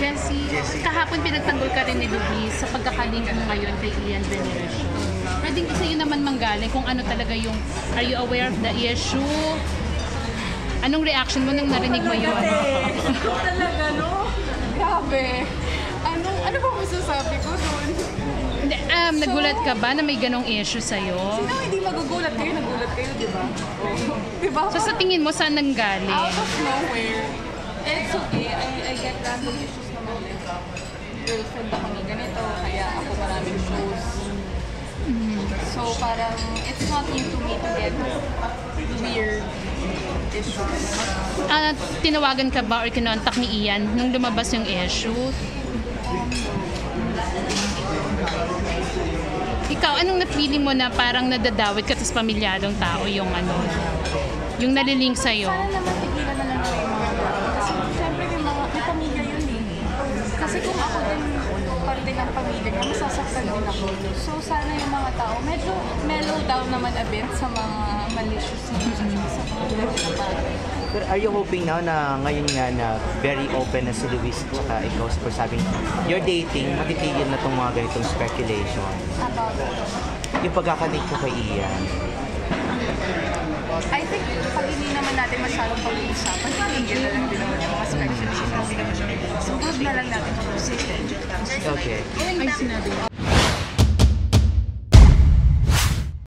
Jessie, kahapon pinagtanggol ka rin ni Luis sa pagkakalink mo ngayon kay Ian Veneracion. Pwedeng isa yun naman manggaling kung ano talaga yung, are you aware of the issue? Anong reaction mo nung narinig mo yun? Talaga, no? Grabe. Ano ba masasabi ko doon? Nagulat ka ba na may ganong issue sa'yo? Sino hindi magugulat kayo? Nagulat kayo, di ba? Diba? So sa tingin mo, saan nanggaling? Out of nowhere. It's okay. I get random issues naman. Girlfriend ako ni ganito, kaya ako maraming shows. So parang, it's not new to me to get weird issues. Tinawagan ka ba or kinontak ni Ian nung lumabas yung issue? Ikaw, anong na-feeling mo na parang nadadawit ka sa pamilyadong tao yung yung nalilink sa'yo? Sana naman tigilan na lang ko yung mga ganun. Kasi syempre may pamilya yun eh. Kasi kung ako din parte ng pamilya niya, masasaktan din ako. So sana yung mga tao medyo mellow down naman a bit sa mga malicious news at sa mga ganun na bagay. Pero are you hoping now na ngayon nga na very open na si Luis at saka ikaw sa sabing you're dating, matitigil na itong mga ganitong speculation? About Yung pagkakanig ko kay Ian. I think pag hindi naman natin masyadong pag-uusapan, titigil na lang din naman yung mga speculation. So, huwag na lang natin pag-uusapan. Okay. Ay, sinabi mo.